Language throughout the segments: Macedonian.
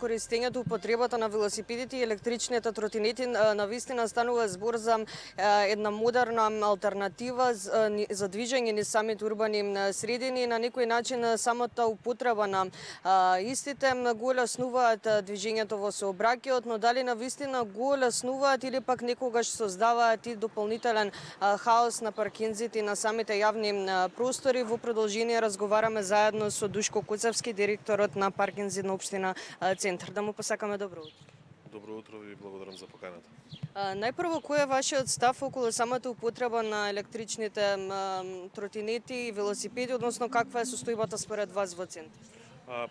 користењето, употребата на велосипедите и електричните тротинети, навистина станува збор за една модерна алтернатива за движење низ самите урбани средини. На некој начин самата употреба на истите го олеснуваат движењето во сообраќајот, но дали навистина го олеснуваат или пак некогаш создаваат и дополнителен хаос на паркинзите и на самите јавни простори. Во продолжение разговараме заедно со Душко Куцевски, директорот на паркинзи на општина Центар. Да му посакаме добро утро. Добро утро и благодарам за поканата. Најпрво, кој е вашиот став околу самата употреба на електричните тротинети и велосипеди, односно каква е состојбата според вас во Центар?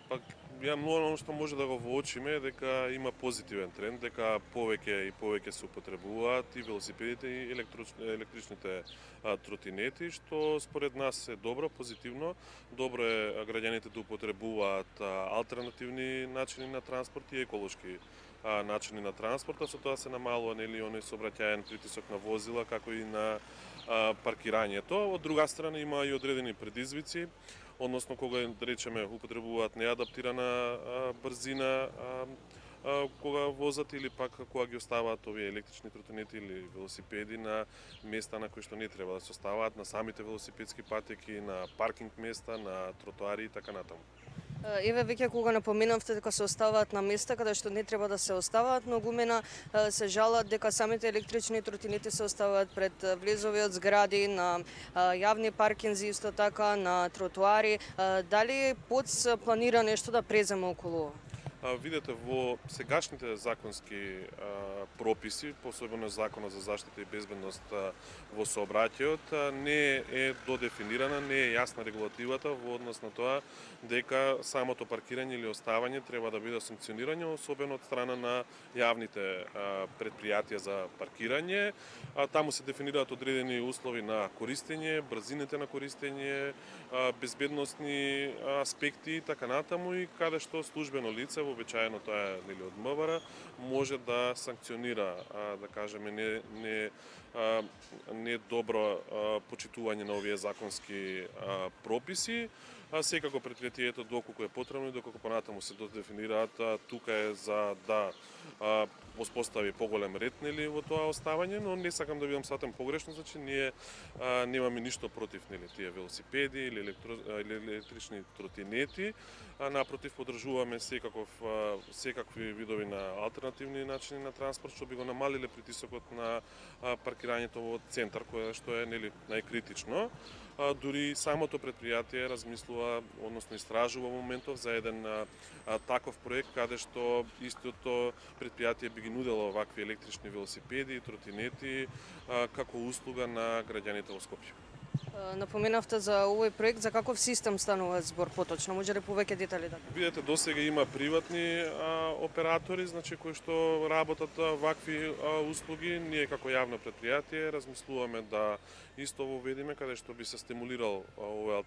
Пак ја многу што може да го воочиме е дека има позитивен тренд, дека повеќе и повеќе се употребуваат и велосипедите и електричните тротинети, што според нас е добро, позитивно. Добро е граѓаните да употребуваат алтернативни начини на транспорт и еколошки начини на транспорта, со тоа се намалува оној сообраќајен притисок на возила, како и на паркирањето. Од друга страна има и одредени предизвици, односно кога да речеме употребуваат неадаптирана брзина кога возат или пак кога ги оставаат овие електрични тротинети или велосипеди на места на кои што не треба да се оставаат, на самите велосипедски патеки, на паркинг места, на тротоари и така натаму. Еве веќе кога напоменавте дека се оставаат на места каде што не треба да се оставаат, многумина се жалат дека самите електрични тротинети се оставаат пред влезови од згради, на јавни паркинзи, исто така на тротоари. Дали ПОЦ планира нешто да преземе околу ова? Видете, во сегашните законски прописи, посебно Законот за заштита и безбедност во сообраќајот, не е додефинирана, не е јасна регулативата во однос на тоа дека самото паркирање или оставање треба да биде санкционирање, особено од страна на јавните предпријатија за паркирање. Таму се дефинираат одредени услови на користење, брзините на користење, безбедносни аспекти и така натаму, и каде што службено лице, обичаено тоа е од МВР, може да санкционира, да кажеме, не добро почитување на овие законски прописи. Секако предпријатието доколку е потребно и доколку понатаму се додефинираат, тука е за да воспостави поголем ред во тоа оставање, но не сакам да бидам сватен погрешно, значи ние немаме ништо против тие велосипеди или електрични тротинети. Напротив, поддржуваме секакви видови на алтернативни начини на транспорт што би го намалиле притисокот на паркирањето во Центар, кое што е најкритично. Дури самото предпријатие размислува, односно истражува во моментов за еден таков проект каде што истото предпријатие би ги нудело вакви електрични велосипеди и тротинети како услуга на граѓаните во Скопје. Напоменавте за овој проект, за каков систем станува збор поточно? Може ли повеќе детали да? Видете, досега има приватни оператори, значи кои што работат вакви услуги. Ние како јавно предпријатие размислуваме да исто воведиме каде што би се стимулирал овој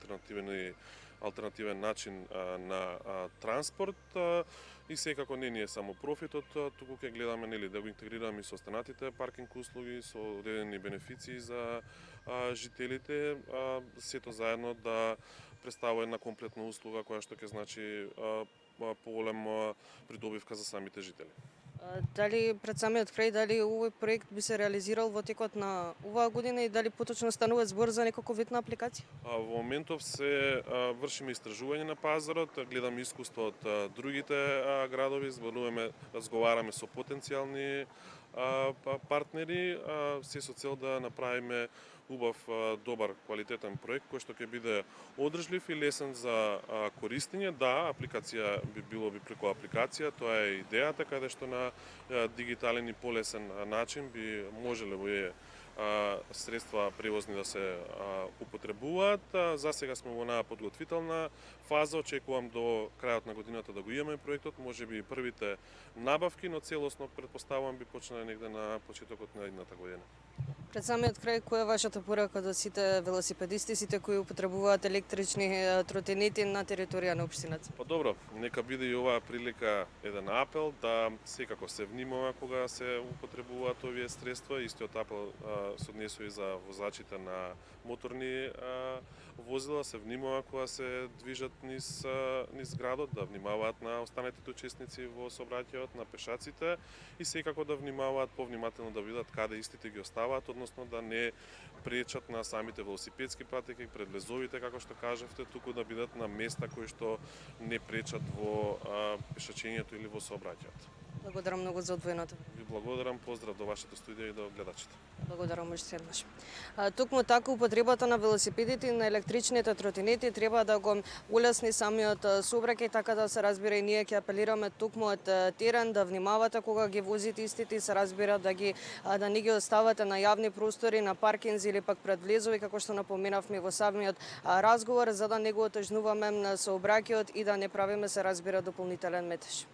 алтернативен начин на транспорт, и секако не ни е само профитот, туку ќе гледаме да го интегрираме со останатите паркинг услуги, со одредени бенефиции за жителите, сето заедно да представува една комплетна услуга која што ќе значи поголема придобивка за самите жители. Дали пред самиот крај, дали овој проект би се реализирал во текот на оваа година и дали поточно станува збор за некаков вид на апликација? Во моментов се вршиме истражување на пазарот, гледаме искуство од другите градови, зборуваме, разговараме со потенцијални партнери, се со цел да направиме убав, добар, квалитетен проект кој што ќе биде одржлив и лесен за користење. Да, апликација би преку апликација, тоа е идејата, каде што на дигитален и полесен начин би можеле овие средства превозни да се употребуваат. За сега сме во една подготвителна фаза, очекувам до крајот на годината да го имаме проектот, можеби и првите набавки, но целосно претпоставувам би почнале негде на почетокот на идната година. Пред самиот крај, која е вашата порака до сите велосипедисти, сите кои употребуваат електрични тротинети на територија на општината? Па добро, нека биде и оваа прилика еден апел да секако се внимава кога се употребуваат овие средства. Истиот апел се однесува и за возачите на моторни возила, се внимава кога се движат низ градот, да внимаваат на останатите учесници во сообраќајот, на пешаците и секако да внимаваат повнимателно да видат каде истите ги оставаат, односно да не пречат на самите велосипедски патеки, пред лезовите, како што кажавте, туку да бидат на места кои што не пречат во пешачењето или во сообраќајот. Благодарам многу за одвоеното. Ви благодарам, поздрав до вашето студио и до гледачите. Благодарам уште еднаш. Токму така употребата на велосипедите и на електричните тротинети треба да го улесни самиот сообраќај, така да се разбира и ние ќе апелираме токму од терен да внимавате кога ги возите истите и се разбира да не ги оставате на јавни простори, на паркинзи или пак пред влезови, како што напоменавме во самиот разговор, за да не го отежнуваме на сообраќајот и да не правиме се разбира дополнителен метеж.